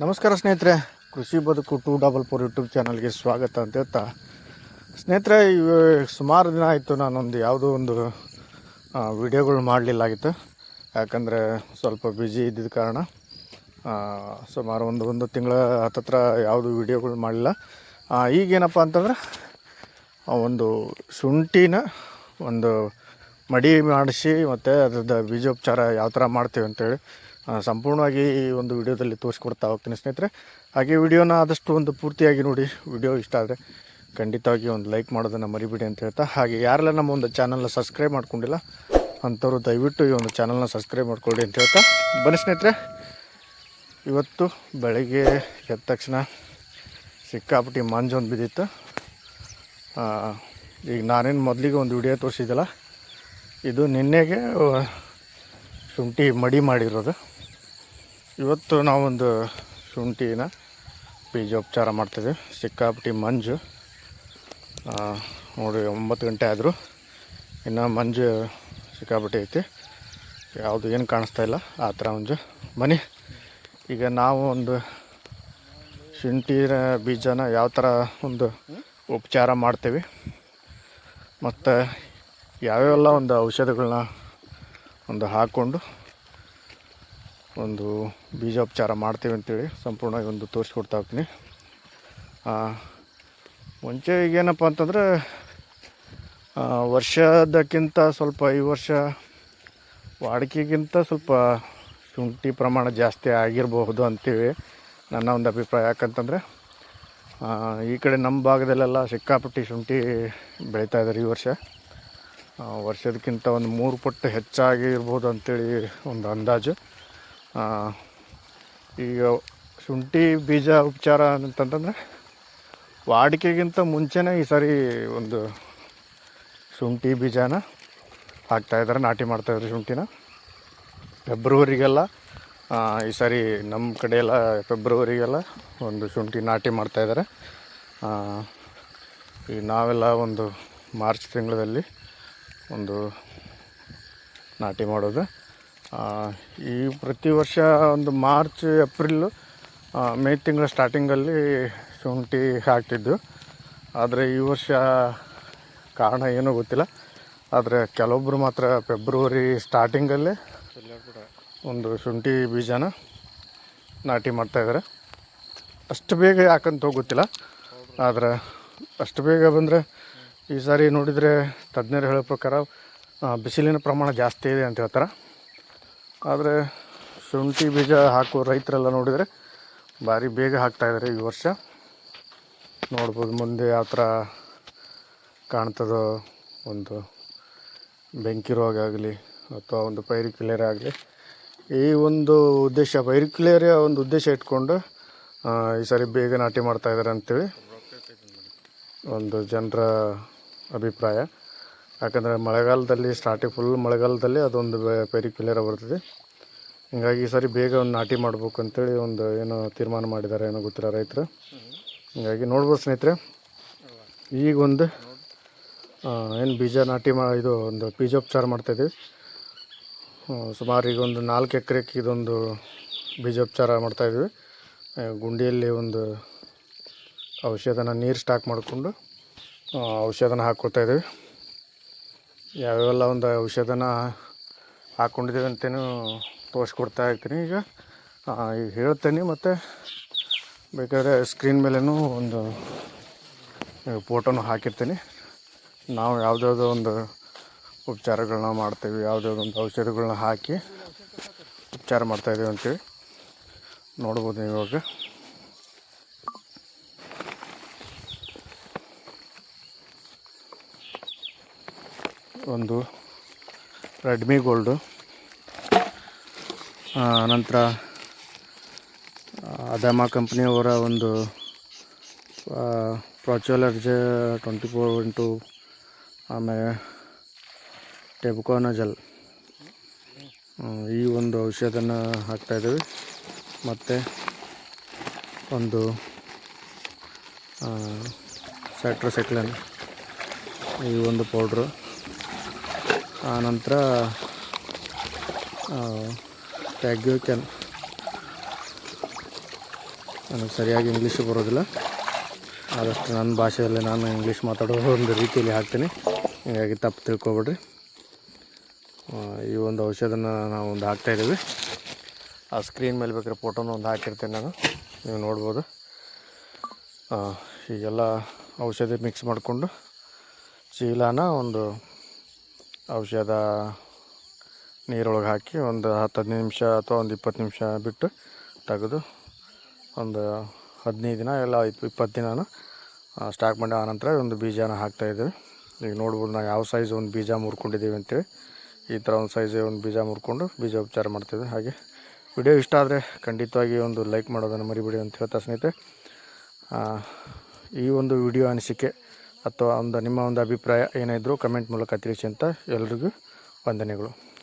ನಮಸ್ಕಾರ ಸ್ನೇಹಿತರೆ, ಕೃಷಿ ಬದುಕು 244 ಯೂಟ್ಯೂಬ್ ಚಾನಲ್ಗೆ ಸ್ವಾಗತ ಅಂತ ಹೇಳ್ತಾ, ಸ್ನೇಹಿತರೆ ಸುಮಾರು ದಿನ ಆಯಿತು ನಾನೊಂದು ಯಾವುದೋ ಒಂದು ವಿಡಿಯೋಗಳು ಮಾಡಲಿಲ್ಲಾಗಿತ್ತು. ಯಾಕಂದರೆ ಸ್ವಲ್ಪ ಬ್ಯುಸಿ ಇದ್ದಿದ್ದ ಕಾರಣ ಸುಮಾರು ಒಂದು ತಿಂಗಳ ಹತ್ತತ್ರ ಯಾವುದು ವಿಡಿಯೋಗಳು ಮಾಡಲಿಲ್ಲ. ಈಗೇನಪ್ಪ ಅಂತಂದ್ರೆ ಒಂದು ಶುಂಠಿನ ಒಂದು ಮಡಿ ಮಾಡಿಸಿ ಮತ್ತು ಅದ್ರದ್ದು ಬೀಜೋಪಚಾರ ಯಾವ ಥರ ಮಾಡ್ತೀವಿ ಅಂತೇಳಿ ಸಂಪೂರ್ಣವಾಗಿ ಈ ಒಂದು ವಿಡಿಯೋದಲ್ಲಿ ತೋರಿಸ್ಕೊಡ್ತಾ ಹೋಗ್ತೀನಿ ಸ್ನೇಹಿತರೆ. ಹಾಗೆ ವಿಡಿಯೋನ ಆದಷ್ಟು ಒಂದು ಪೂರ್ತಿಯಾಗಿ ನೋಡಿ. ವಿಡಿಯೋ ಇಷ್ಟ ಆದರೆ ಖಂಡಿತವಾಗಿ ಒಂದು ಲೈಕ್ ಮಾಡೋದನ್ನು ಮರಿಬೇಡಿ ಅಂತ ಹೇಳ್ತಾ, ಹಾಗೆ ಯಾರೆಲ್ಲ ನಮ್ಮ ಒಂದು ಚಾನಲ್ನ ಸಬ್ಸ್ಕ್ರೈಬ್ ಮಾಡ್ಕೊಂಡಿಲ್ಲ ಅಂಥವ್ರು ದಯವಿಟ್ಟು ಈ ಒಂದು ಚಾನಲ್ನ ಸಬ್ಸ್ಕ್ರೈಬ್ ಮಾಡ್ಕೊಳ್ಳಿ ಅಂತ ಹೇಳ್ತಾ, ಬನ್ನಿ ಸ್ನೇಹಿತರೆ. ಇವತ್ತು ಬೆಳಗ್ಗೆ ಎದ್ದ ತಕ್ಷಣ ಸಿಕ್ಕಾಪಟ್ಟಿ ಮಂಜು ಬಿದ್ದಿತ್ತು. ಈಗ ನಾನೇನು ಮೊದಲಿಗೆ ಒಂದು ವಿಡಿಯೋ ತೋರಿಸಿದ್ದಲ್ಲ, ಇದು ನಿನ್ನೆಗೆ ಶುಂಠಿ ಮಡಿ ಮಾಡಿರೋದು. ಇವತ್ತು ನಾವೊಂದು ಶುಂಠಿನ ಬೀಜೋಪಚಾರ ಮಾಡ್ತೀವಿ. ಸಿಕ್ಕಾಪಟ್ಟಿ ಮಂಜು ನೋಡಿ, 9 ಗಂಟೆ ಆದರೂ ಇನ್ನು ಮಂಜು ಸಿಕ್ಕಾಪಟ್ಟಿ ಐತಿ. ಯಾವುದು ಏನು ಕಾಣಿಸ್ತಾ ಇಲ್ಲ ಆ ಥರ ಮಂಜು. ಬನ್ನಿ, ಈಗ ನಾವು ಒಂದು ಶುಂಠಿ ಬೀಜನ ಯಾವ ಥರ ಒಂದು ಉಪಚಾರ ಮಾಡ್ತೀವಿ ಮತ್ತು ಯಾವ್ಯಾವೆಲ್ಲ ಒಂದು ಔಷಧಿಗಳನ್ನ ಒಂದು ಹಾಕ್ಕೊಂಡು ಒಂದು ಬೀಜೋಪಚಾರ ಮಾಡ್ತೀವಿ ಅಂತೇಳಿ ಸಂಪೂರ್ಣವಾಗಿ ಒಂದು ತೋರಿಸ್ಕೊಡ್ತಾ ಹೋಗ್ತೀನಿ. ಮುಂಚೆ ಈಗೇನಪ್ಪ ಅಂತಂದರೆ ವರ್ಷದಕ್ಕಿಂತ ಸ್ವಲ್ಪ ಈ ವರ್ಷ ವಾಡಿಕೆಗಿಂತ ಸ್ವಲ್ಪ ಶುಂಠಿ ಪ್ರಮಾಣ ಜಾಸ್ತಿ ಆಗಿರಬಹುದು ಅಂತೇಳಿ ನನ್ನ ಒಂದು ಅಭಿಪ್ರಾಯ. ಯಾಕಂತಂದರೆ ಈ ಕಡೆ ನಮ್ಮ ಭಾಗದಲ್ಲೆಲ್ಲ ಸಿಕ್ಕಾಪಟ್ಟಿ ಶುಂಠಿ ಬೆಳೀತಾಯಿದ್ದಾರೆ. ಈ ವರ್ಷದಕ್ಕಿಂತ ಒಂದು 3 ಪಟ್ಟು ಹೆಚ್ಚಾಗಿ ಇರ್ಬೋದು ಅಂಥೇಳಿ ಒಂದು ಅಂದಾಜು. ಈಗ ಶುಂಠಿ ಬೀಜ ಉಪಚಾರ ಅಂತಂತಂದರೆ ವಾಡಿಕೆಗಿಂತ ಮುಂಚೆನೇ ಈ ಸಾರಿ ಒಂದು ಶುಂಠಿ ಬೀಜನ ಹಾಕ್ತಾಯಿದ್ದಾರೆ, ನಾಟಿ ಮಾಡ್ತಾಯಿದ್ದಾರೆ ಶುಂಠಿನ. ಫೆಬ್ರವರಿಗೆಲ್ಲ ಈ ಸಾರಿ ನಮ್ಮ ಕಡೆ ಎಲ್ಲ ಫೆಬ್ರವರಿಗೆಲ್ಲ ಒಂದು ಶುಂಠಿ ನಾಟಿ ಮಾಡ್ತಾಯಿದ್ದಾರೆ. ಈಗ ನಾವೆಲ್ಲ ಒಂದು ಮಾರ್ಚ್ ತಿಂಗಳಲ್ಲಿ ಒಂದು ನಾಟಿ ಮಾಡೋದು. ಈ ಪ್ರತಿ ವರ್ಷ ಒಂದು ಮಾರ್ಚ್ ಏಪ್ರಿಲ್ ಮೇ ತಿಂಗಳ ಸ್ಟಾರ್ಟಿಂಗಲ್ಲಿ ಶುಂಠಿ ಹಾಕ್ತಿದ್ದು. ಆದರೆ ಈ ವರ್ಷ ಕಾರಣ ಏನೋ ಗೊತ್ತಿಲ್ಲ, ಆದರೆ ಕೆಲವೊಬ್ಬರು ಮಾತ್ರ ಫೆಬ್ರವರಿ ಸ್ಟಾರ್ಟಿಂಗಲ್ಲೇ ಒಂದು ಶುಂಠಿ ಬೀಜನ ನಾಟಿ ಮಾಡ್ತಾಯಿದ್ದಾರೆ. ಅಷ್ಟು ಬೇಗ ಯಾಕಂತ ಗೊತ್ತಿಲ್ಲ, ಆದರೆ ಅಷ್ಟು ಬೇಗ ಬಂದರೆ ಈ ಸಾರಿ ನೋಡಿದರೆ ತಜ್ಞರು ಹೇಳೋ ಪ್ರಕಾರ ಬಿಸಿಲಿನ ಪ್ರಮಾಣ ಜಾಸ್ತಿ ಇದೆ ಅಂತ ಹೇಳ್ತಾರೆ. ಆದರೆ ಶುಂಠಿ ಬೀಜ ಹಾಕೋ ರೈತರೆಲ್ಲ ನೋಡಿದರೆ ಭಾರಿ ಬೇಗ ಹಾಕ್ತಾಯಿದ್ದಾರೆ ಈ ವರ್ಷ. ನೋಡ್ಬೋದು ಮುಂದೆ ಯಾವ ಥರ ಕಾಣ್ತದೋ, ಒಂದು ಬೆಂಕಿ ರೋಗ ಆಗಲಿ ಅಥವಾ ಒಂದು ಪೈರಿಕ್ಯುಲೇರಿಯಾ ಆಗಲಿ, ಈ ಒಂದು ಉದ್ದೇಶ ಪೈರಿಕ್ಯುಲೇರಿಯಾ ಒಂದು ಉದ್ದೇಶ ಇಟ್ಕೊಂಡು ಈ ಸಾರಿ ಬೇಗ ನಾಟಿ ಮಾಡ್ತಾಯಿದ್ದಾರೆ ಅಂಥೇಳಿ ಒಂದು ಜನರ ಅಭಿಪ್ರಾಯ. ಯಾಕಂದರೆ ಮಳೆಗಾಲದಲ್ಲಿ ಫುಲ್ ಮಳೆಗಾಲದಲ್ಲಿ ಅದೊಂದು ಪೈರಿಕ್ಯುಲೇರಿಯಾ ಬರ್ತದೆ. ಹೀಗಾಗಿ ಈ ಸಾರಿ ಬೇಗ ಒಂದು ನಾಟಿ ಮಾಡಬೇಕು ಅಂತೇಳಿ ಒಂದು ಏನೋ ತೀರ್ಮಾನ ಮಾಡಿದ್ದಾರೆ, ಏನೋ ಗೊತ್ತಿಲ್ಲ ರೈತರು. ಹೀಗಾಗಿ ನೋಡ್ಬೋದು ಸ್ನೇಹಿತರೆ, ಈಗ ಒಂದು ಏನು ಬೀಜ ನಾಟಿ ಇದು ಒಂದು ಬೀಜೋಪಚಾರ ಮಾಡ್ತಾಯಿದ್ದೀವಿ. ಸುಮಾರು ಈಗ ಒಂದು 4 ಎಕರೆಗೆ ಇದೊಂದು ಬೀಜೋಪಚಾರ ಮಾಡ್ತಾಯಿದ್ವಿ. ಗುಂಡಿಯಲ್ಲಿ ಒಂದು ಔಷಧನ ನೀರು ಸ್ಟಾಕ್ ಮಾಡಿಕೊಂಡು ಔಷಧನ ಹಾಕ್ಕೊಳ್ತಾಯಿದ್ದೀವಿ. ಯಾವ್ಯಾವೆಲ್ಲ ಒಂದು ಔಷಧನ ಹಾಕ್ಕೊಂಡಿದ್ದೀವಿ ಅಂತೇನು ತೋರಿಸ್ಕೊಡ್ತಾ ಇರ್ತೀನಿ. ಈಗ ಹೇಳ್ತೇನೆ, ಮತ್ತು ಬೇಕಾದರೆ ಸ್ಕ್ರೀನ್ ಮೇಲೇನೂ ಒಂದು ಫೋಟೋನು ಹಾಕಿರ್ತೀನಿ. ನಾವು ಯಾವುದ್ಯಾವುದೋ ಒಂದು ಉಪಚಾರಗಳನ್ನ ಮಾಡ್ತೀವಿ, ಯಾವುದ್ಯಾವುದೋ ಒಂದು ಔಷಧಿಗಳನ್ನ ಹಾಕಿ ಉಪಚಾರ ಮಾಡ್ತಾಯಿದ್ದೀವಿ ಅಂತೇಳಿ ನೋಡ್ಬೋದು ನೀವು. ಇವಾಗ ಒಂದು ರೆಡ್ಮಿ ಗೋಲ್ಡು, ನಂತರ ಅದಾಮ ಕಂಪ್ನಿಯವರ ಒಂದು ಪ್ರಾಚುಲರ್ಜ್ 24x, ಆಮೇಲೆ ಟೆಬ್ಕೋನಜಲ್, ಈ ಒಂದು ಔಷಧನ ಹಾಕ್ತಾಯಿದ್ದೀವಿ. ಮತ್ತು ಒಂದು ಸ್ಯಾಟ್ರೋಸೈಕ್ಲಿನ್, ಈ ಒಂದು ಪೌಡ್ರು, ಆನಂತರ ಟ್ಯಾಗ್ಯೂಕೆನ್, ನನಗೆ ಸರಿಯಾಗಿ ಇಂಗ್ಲೀಷು ಬರೋದಿಲ್ಲ, ಆದಷ್ಟು ನನ್ನ ಭಾಷೆಯಲ್ಲಿ ನಾನು ಇಂಗ್ಲೀಷ್ ಮಾತಾಡೋ ಒಂದು ರೀತಿಯಲ್ಲಿ ಹಾಕ್ತೀನಿ, ಹೀಗಾಗಿ ತಪ್ಪು ತಿಳ್ಕೊಬೇಡ್ರಿ. ಈ ಒಂದು ಔಷಧನ ನಾವು ಒಂದು ಹಾಕ್ತಾಯಿದ್ದೀವಿ. ಆ ಸ್ಕ್ರೀನ್ ಮೇಲೆ ಬೇಕಾದ್ರೆ ಫೋಟೋನ ಒಂದು ಹಾಕಿರ್ತೀನಿ ನಾನು, ನೀವು ನೋಡ್ಬೋದು. ಹೀಗೆಲ್ಲ ಔಷಧಿ ಮಿಕ್ಸ್ ಮಾಡಿಕೊಂಡು ಚೀಲನ ಒಂದು ಔಷಧ ನೀರೊಳಗೆ ಹಾಕಿ ಒಂದು 10-15 ನಿಮಿಷ ಅಥವಾ ಒಂದು 20 ನಿಮಿಷ ಬಿಟ್ಟು ತೆಗೆದು ಒಂದು 15 ದಿನ ಎಲ್ಲ 20 ದಿನ ಸ್ಟಾಕ್ ಮಾಡಿ ಆನಂತರ ಒಂದು ಬೀಜನ ಹಾಕ್ತಾಯಿದ್ದೀವಿ. ಈಗ ನೋಡ್ಬೋದು ನಾವು ಯಾವ ಸೈಜ್ ಒಂದು ಬೀಜ ಮುರ್ಕೊಂಡಿದ್ದೀವಿ ಅಂತೇಳಿ. ಈ ಥರ ಒಂದು ಸೈಜ್ ಒಂದು ಬೀಜ ಮುರ್ಕೊಂಡು ಬೀಜ ಉಪಚಾರ ಮಾಡ್ತೀವಿ. ಹಾಗೆ ವಿಡಿಯೋ ಇಷ್ಟ ಆದರೆ ಖಂಡಿತವಾಗಿ ಒಂದು ಲೈಕ್ ಮಾಡೋದನ್ನು ಮರಿಬೇಡಿ ಅಂತ ಹೇಳ್ತಾ ಸ್ನೇಹಿತರೆ, ಈ ಒಂದು ವಿಡಿಯೋ ಅನಿಸಿಕೆ ಅಥವಾ ನಿಮ್ಮ ಒಂದು ಅಭಿಪ್ರಾಯ ಏನೇ ಇದ್ದರೂ ಕಮೆಂಟ್ ಮೂಲಕ ತಿಳಿಸಿ ಅಂತ ಎಲ್ರಿಗೂ ವಂದನೆಗಳು.